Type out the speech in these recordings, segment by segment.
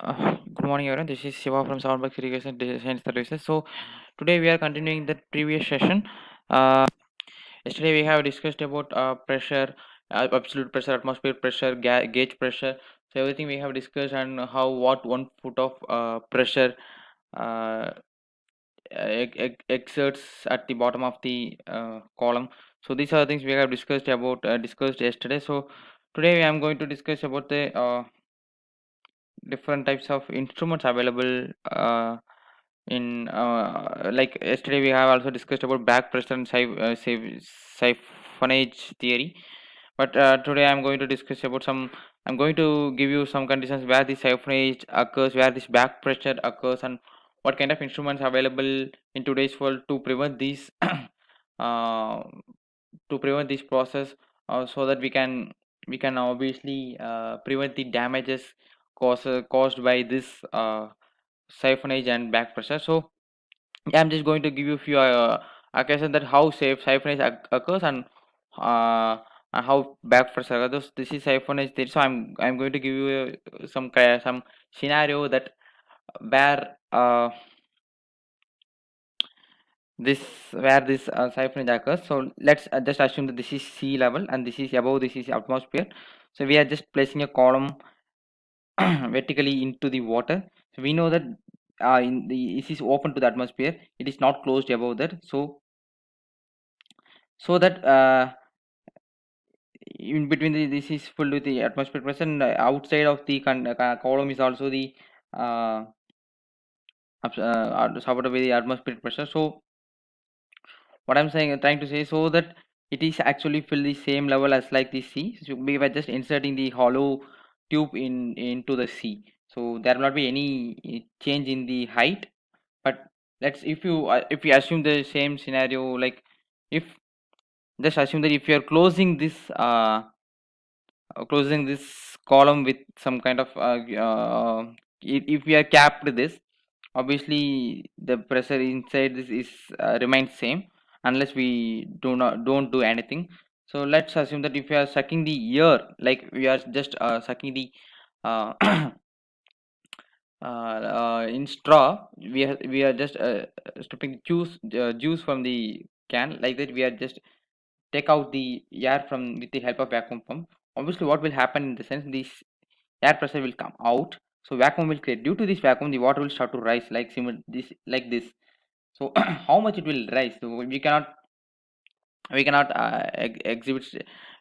Good morning, everyone. This is Shiva from Soundbox Irrigation Design Services. So, today we are continuing the previous session. Uh, Yesterday we have discussed about pressure, absolute pressure, atmosphere pressure, gauge pressure. So, everything we have discussed and how what 1 foot of pressure uh, exerts at the bottom of the column. So, these are the things we have discussed yesterday. So, today I am going to discuss about the different types of instruments available in like yesterday we have also discussed about back pressure and siphonage theory, but today I'm going to give you some conditions where this siphonage occurs, where this back pressure occurs, and what kind of instruments available in today's world to prevent these uh, to prevent this process, so that we can obviously prevent the damages caused by this siphonage and back pressure. So yeah, I'm just going to give you a few occasions that how safe siphonage occurs, and how back pressure occurs. This is siphonage theory. So I'm going to give you some scenario that where this where this siphonage occurs. So let's just assume that this is sea level and this is above, this is atmosphere. So we are just placing a column vertically into the water. So we know that in the this is open to the atmosphere. It is not closed above that. So that in between this is filled with the atmospheric pressure, and outside of the column is also the uh, supported by the atmospheric pressure. So what I'm saying, trying to say, so that it is actually fill the same level as like the sea. So we were just inserting the hollow tube into the sea. So there will not be any change in the height. But let's if you assume the same scenario, like if just assume that if you are closing this column with some kind of if we are capped this, obviously the pressure inside this is remains same unless we don't do anything. So let's assume that if you are sucking the air, like we are just sucking the uh, in straw, we are just stripping juice from the can, like that we are just take out the air from with the help of vacuum pump. Obviously what will happen in the sense, this air pressure will come out, so vacuum will create. Due to this vacuum, the water will start to rise like this. So how much it will rise? So we cannot exhibit,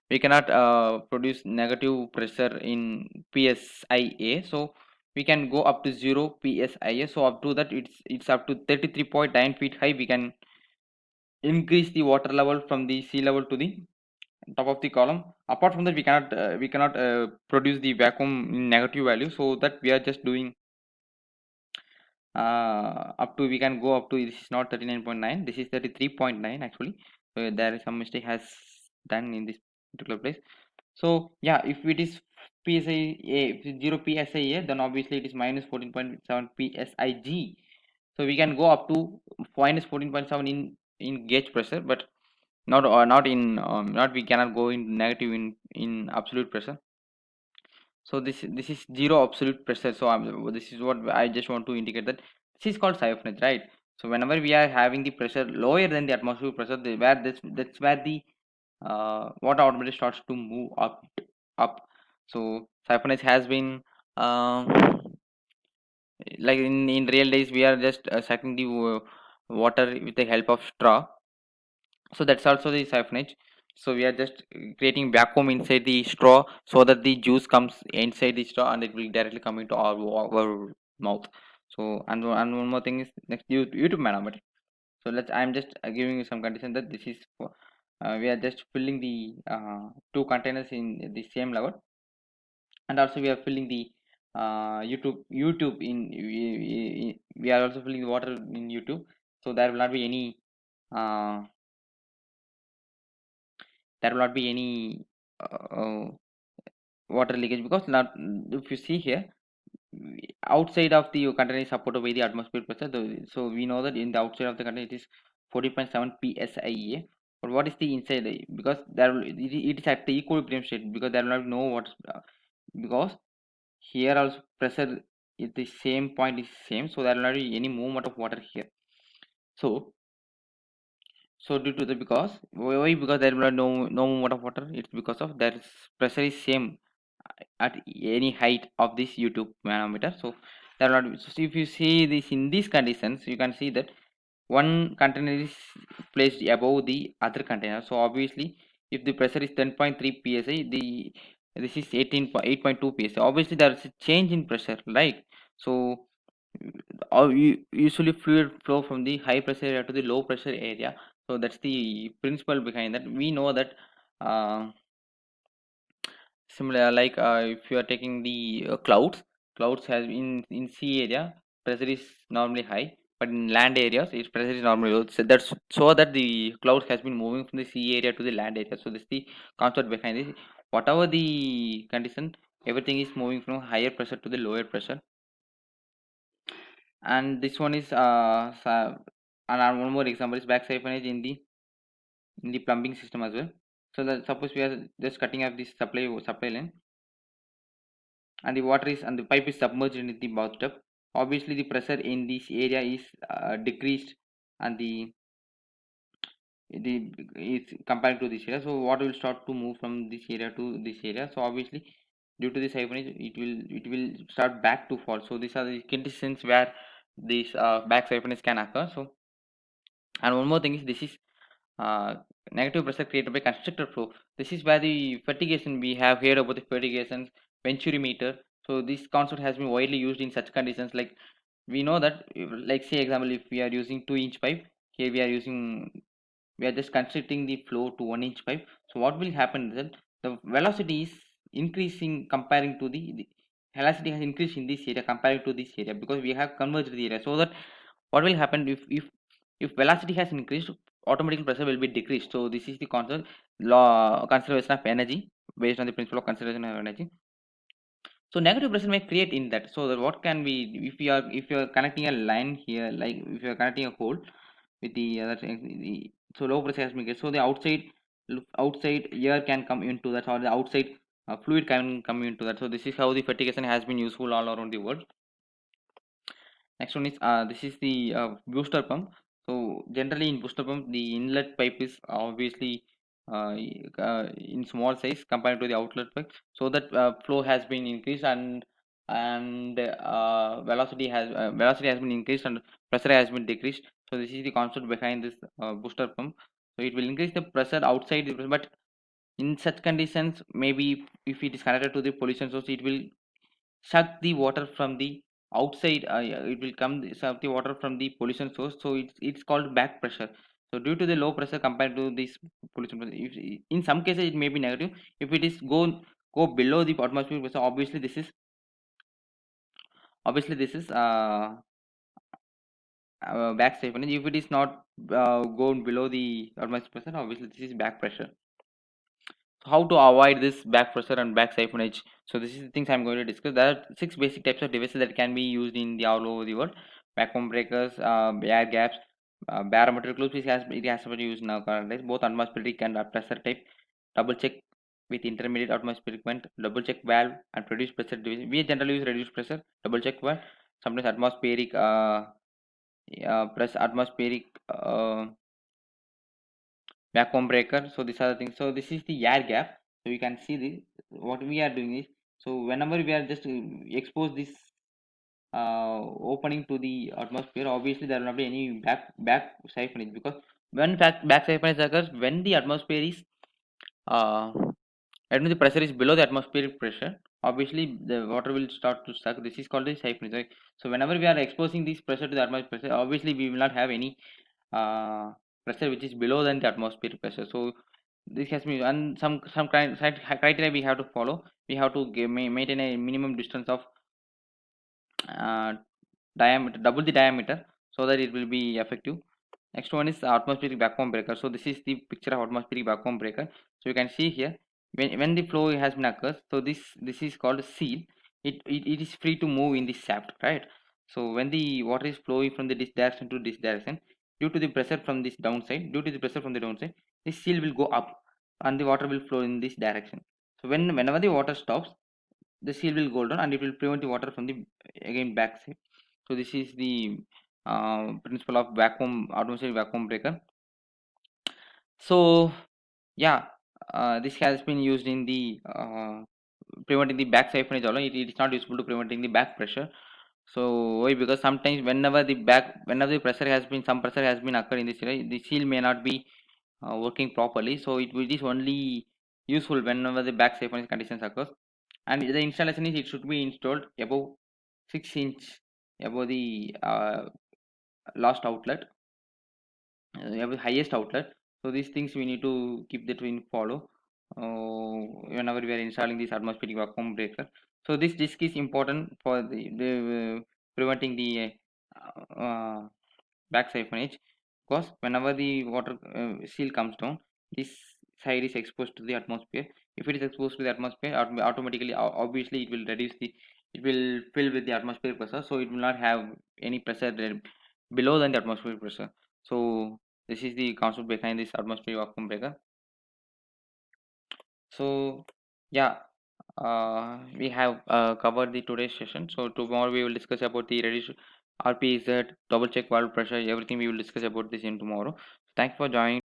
we cannot produce negative pressure in psia. So we can go up to 0 psia. So up to that, it's up to 33.9 feet high. We can increase the water level from the sea level to the top of the column. Apart from that, we cannot produce the vacuum in negative value, so that we are just doing up to, we can go up to, this is not 39.9, this is 33.9 actually. So there is some mistake has done in this particular place. So yeah, if it is psia, if it's 0 psia, then obviously it is minus 14.7 psig. So we can go up to minus 14.7 in gauge pressure, but not we cannot go in negative in absolute pressure. So this is zero absolute pressure. So this is what I just want to indicate, that this is called siphonage, right? So whenever we are having the pressure lower than the atmospheric pressure, that's where the water automatically starts to move up. So siphonage has been like in real days we are just sucking the water with the help of straw. So that's also the siphonage. So we are just creating vacuum inside the straw, so that the juice comes inside the straw and it will directly come into our mouth. So and one more thing is next, YouTube manometer. So I'm just giving you some condition that this is for, we are just filling the two containers in the same level, and also we are filling the YouTube we are also filling the water in YouTube. So uh, there will not be any water leakage, because not, if you see here, outside of the container is supported by the atmospheric pressure. So we know that in the outside of the container it is 40.7 psia. But what is the inside? Because it is at the equilibrium state, because there will not be no water, because here also pressure if the same point is same, so there will not be any movement of water here. So due to the because why, because there will no movement of water, it's because of there is pressure is same at any height of this YouTube manometer. So there will not, so if you see this in these conditions, you can see that one container is placed above the other container. So obviously if the pressure is 10.3 psi, the this is 8.2 psi, obviously there is a change in pressure, right? So usually fluid flow from the high pressure area to the low pressure area. So that's the principle behind that. We know that uh, similar like if you are taking the clouds has in sea area pressure is normally high, but in land areas its pressure is normally low. So that's so that the cloud has been moving from the sea area to the land area. So this is the concept behind this. Whatever the condition, everything is moving from higher pressure to the lower pressure. And this one is and one more example is back siphonage in the plumbing system as well. So that suppose we are just cutting off this supply line, and the water is and the pipe is submerged in the bathtub. Obviously the pressure in this area is decreased, and the is compared to this area. So water will start to move from this area to this area. So obviously due to this siphonage, it will start back to fall. So these are the conditions where this back siphonage can occur. So and one more thing is this is uh, negative pressure created by constricted flow. This is where the fertigation, we have heard about the fertigation venturimeter. So this concept has been widely used in such conditions. Like we know that, like say example, if we are using 2-inch pipe, here we are just constricting the flow to 1-inch pipe. So what will happen is that the velocity is increasing comparing to the velocity has increased in this area comparing to this area, because we have converged the area. So that what will happen if velocity has increased, automatically pressure will be decreased. So this is the concept, law conservation of energy, based on the principle of conservation of energy. So negative pressure may create in that. So that what can be, if you are connecting a line here, like if you are connecting a hole with the other so low pressure has been get, so the outside air can come into that, or the outside fluid can come into that. So this is how the fertigation has been useful all around the world. Next one is this is the booster pump. So generally in booster pump, the inlet pipe is obviously in small size compared to the outlet pipe, so that flow has been increased, and velocity has been increased, and pressure has been decreased. So this is the concept behind this booster pump. So it will increase the pressure outside, but in such conditions, maybe if it is connected to the pollution source, it will suck the water from the outside. It will come suck the water from the pollution source. So it's called back pressure. So due to the low pressure compared to this pollution pressure, in some cases it may be negative. If it is go below the atmospheric pressure, obviously this is back siphonage. If it is not gone below the atmospheric pressure, obviously this is back pressure. How to avoid this back pressure and back siphonage? So this is the things I'm going to discuss. There are 6 basic types of devices that can be used in the all over the world: vacuum breakers, air gaps, barometric loops. It has to be used now currently. Both atmospheric and pressure type. Double check with intermediate atmospheric vent, double check valve, and reduced pressure device. We generally use reduced pressure, double check valve. Sometimes atmospheric press atmospheric vacuum breaker. So these are the things. So this is the air gap. So you can see this. What we are doing is, so whenever we are just expose this opening to the atmosphere, obviously there will not be any back siphonage, because when back siphonage occurs, when the atmosphere is uh, and when the pressure is below the atmospheric pressure, obviously the water will start to suck. This is called the siphonage, right? So whenever we are exposing this pressure to the atmospheric pressure, obviously we will not have any uh, pressure which is below than the atmospheric pressure. So this has been, and some criteria we have to follow. We have to maintain a minimum distance of uh, diameter, double the diameter, so that it will be effective. Next one is atmospheric vacuum breaker. So this is the picture of atmospheric vacuum breaker. So you can see here, when the flow has been occurs, so this is called seal. It is free to move in the shaft, right? So when the water is flowing from this direction to this direction, due to the pressure from the downside, this seal will go up, and the water will flow in this direction. So whenever the water stops, the seal will go down and it will prevent the water from the again backside. So this is the principle of vacuum atmospheric vacuum breaker. So yeah, this has been used in the preventing the back siphonage alone. It is not useful to preventing the back pressure. So why? Because sometimes whenever the pressure has been some pressure has been occurred in the seal, the seal may not be working properly. So it is only useful whenever the back siphonage conditions occurs. And the installation is it should be installed above 6 inch above the last outlet, highest outlet. So these things we need to keep that in follow whenever we are installing this atmospheric vacuum breaker. So this disk is important for the preventing the back siphonage, because whenever the water seal comes down, this side is exposed to the atmosphere. If it is exposed to the atmosphere, automatically obviously it will reduce the, it will fill with the atmospheric pressure, so it will not have any pressure there below than the atmospheric pressure. So this is the concept behind this atmospheric vacuum breaker. So yeah, we have covered the today's session. So tomorrow we will discuss about the reduced RPZ, double check valve pressure, everything we will discuss about this in tomorrow. Thanks for joining.